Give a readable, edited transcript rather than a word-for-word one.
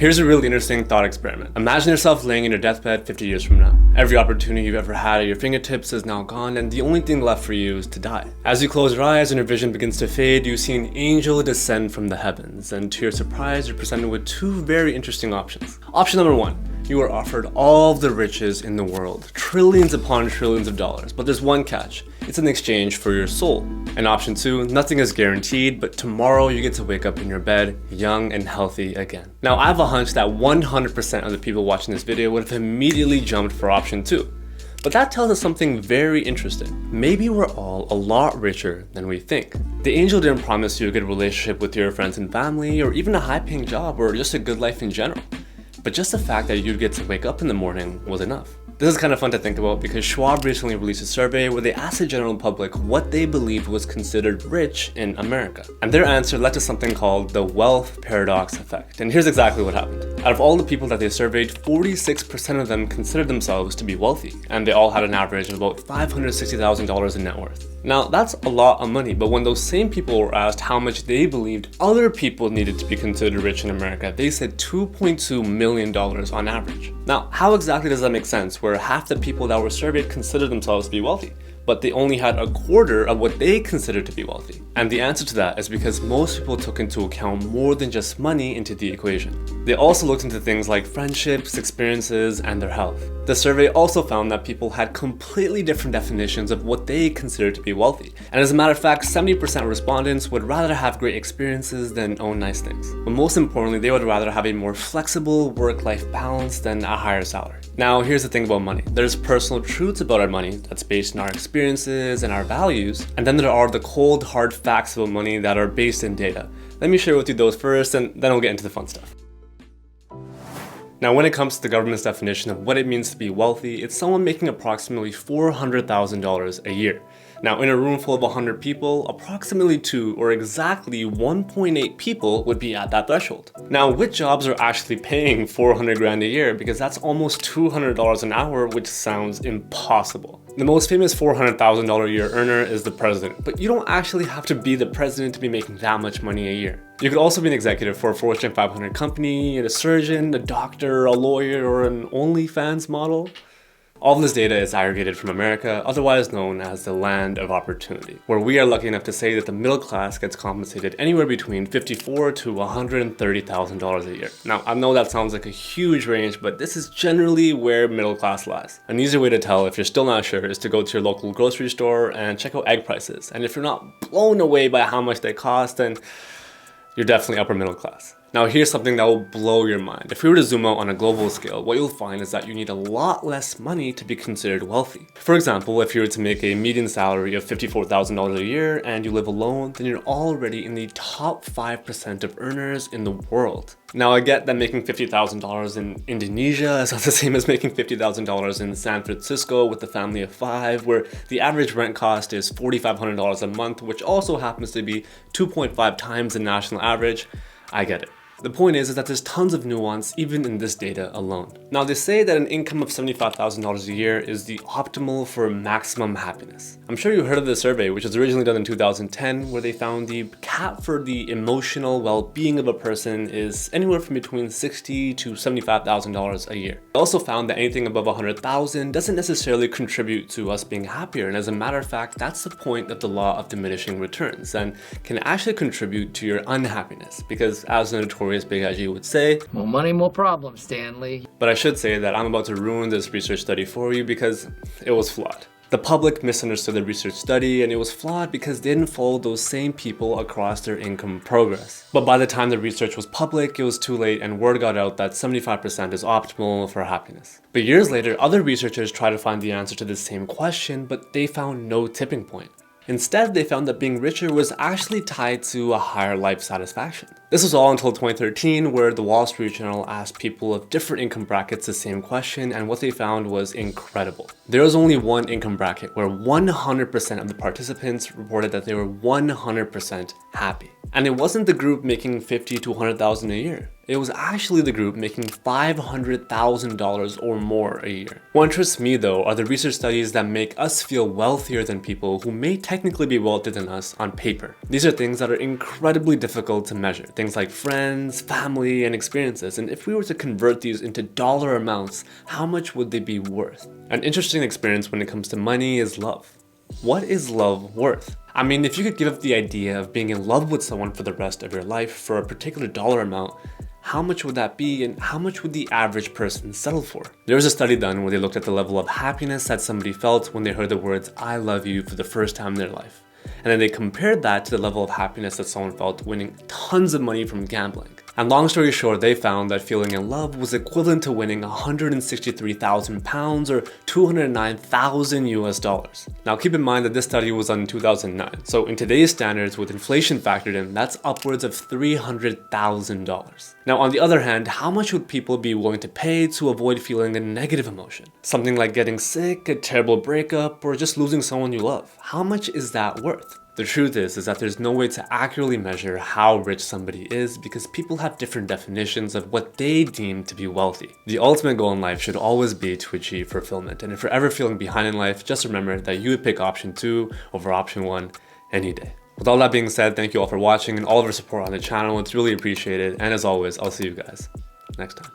Here's a really interesting thought experiment. Imagine yourself laying in your deathbed 50 years from now. Every opportunity you've ever had at your fingertips is now gone, and the only thing left for you is to die. As you close your eyes and your vision begins to fade, you see an angel descend from the heavens, and to your surprise, you're presented with two very interesting options. Option number one, you are offered all of the riches in the world, trillions upon trillions of dollars, but there's one catch. It's in exchange for your soul. And option two, nothing is guaranteed, but tomorrow you get to wake up in your bed, young and healthy again. Now, I have a hunch that 100% of the people watching this video would have immediately jumped for option two. But that tells us something very interesting. Maybe we're all a lot richer than we think. The angel didn't promise you a good relationship with your friends and family, or even a high-paying job, or just a good life in general. But just the fact that you'd get to wake up in the morning was enough. This is kind of fun to think about because Schwab recently released a survey where they asked the general public what they believed was considered rich in America. And their answer led to something called the wealth paradox effect. And here's exactly what happened. Out of all the people that they surveyed, 46% of them considered themselves to be wealthy, and they all had an average of about $560,000 in net worth. Now, that's a lot of money, but when those same people were asked how much they believed other people needed to be considered rich in America, they said $2.2 million on average. Now, how exactly does that make sense, where half the people that were surveyed considered themselves to be wealthy, but they only had a quarter of what they considered to be wealthy? And the answer to that is because most people took into account more than just money into the equation. They also looked into things like friendships, experiences, and their health. The survey also found that people had completely different definitions of what they considered to be wealthy. And as a matter of fact, 70% of respondents would rather have great experiences than own nice things. But most importantly, they would rather have a more flexible work-life balance than a higher salary. Now, here's the thing about money. There's personal truths about our money that's based on our experiences and our values. And then there are the cold, hard facts about money that are based in data. Let me share with you those first, and then we'll get into the fun stuff. Now, when it comes to the government's definition of what it means to be wealthy, it's someone making approximately $400,000 a year. Now, in a room full of 100 people, approximately 2 or exactly 1.8 people would be at that threshold. Now, which jobs are actually paying 400 grand a year? Because that's almost $200 an hour, which sounds impossible. The most famous $400,000 a year earner is the president, but you don't actually have to be the president to be making that much money a year. You could also be an executive for a Fortune 500 company, a surgeon, a doctor, a lawyer, or an OnlyFans model. All of this data is aggregated from America, otherwise known as the land of opportunity, where we are lucky enough to say that the middle class gets compensated anywhere between $54,000 to $130,000 a year. Now, I know that sounds like a huge range, but this is generally where middle class lies. An easy way to tell if you're still not sure is to go to your local grocery store and check out egg prices. And if you're not blown away by how much they cost, then you're definitely upper middle class. Now, here's something that will blow your mind. If we were to zoom out on a global scale, what you'll find is that you need a lot less money to be considered wealthy. For example, if you were to make a median salary of $54,000 a year and you live alone, then you're already in the top 5% of earners in the world. Now, I get that making $50,000 in Indonesia is not the same as making $50,000 in San Francisco with a family of 5, where the average rent cost is $4,500 a month, which also happens to be 2.5 times the national average. I get it. The point is that there's tons of nuance even in this data alone. Now, they say that an income of $75,000 a year is the optimal for maximum happiness. I'm sure you heard of the survey, which was originally done in 2010, where they found the cap for the emotional well-being of a person is anywhere from between $60,000 to $75,000 a year. They also found that anything above $100,000 doesn't necessarily contribute to us being happier, and as a matter of fact, that's the point of the law of diminishing returns, and can actually contribute to your unhappiness, because as the notorious Big IG would say, more money, more problems, Stanley. But I should say that I'm about to ruin this research study for you because it was flawed. The public misunderstood the research study, and it was flawed because they didn't follow those same people across their income progress. But by the time the research was public, it was too late and word got out that 75% is optimal for happiness. But years later, other researchers tried to find the answer to the same question, but they found no tipping point. Instead, they found that being richer was actually tied to a higher life satisfaction. This was all until 2013, where the Wall Street Journal asked people of different income brackets the same question, and what they found was incredible. There was only one income bracket where 100% of the participants reported that they were 100% happy. And it wasn't the group making $50,000 to $100,000 a year. It was actually the group making $500,000 or more a year. What interests me though are the research studies that make us feel wealthier than people who may technically be wealthier than us on paper. These are things that are incredibly difficult to measure. Things like friends, family, and experiences. And if we were to convert these into dollar amounts, how much would they be worth? An interesting experience when it comes to money is love. What is love worth? I mean, if you could give up the idea of being in love with someone for the rest of your life for a particular dollar amount, how much would that be and how much would the average person settle for? There was a study done where they looked at the level of happiness that somebody felt when they heard the words, "I love you" for the first time in their life. And then they compared that to the level of happiness that someone felt winning tons of money from gambling. And long story short, they found that feeling in love was equivalent to winning 163,000 pounds or 209,000 US dollars. Now keep in mind that this study was done in 2009. So in today's standards, with inflation factored in, that's upwards of $300,000. Now on the other hand, how much would people be willing to pay to avoid feeling a negative emotion? Something like getting sick, a terrible breakup, or just losing someone you love. How much is that worth? The truth is that there's no way to accurately measure how rich somebody is because people have different definitions of what they deem to be wealthy. The ultimate goal in life should always be to achieve fulfillment. And if you're ever feeling behind in life, just remember that you would pick option 2 over option 1 any day. With all that being said, thank you all for watching and all of your support on the channel. It's really appreciated. And as always, I'll see you guys next time.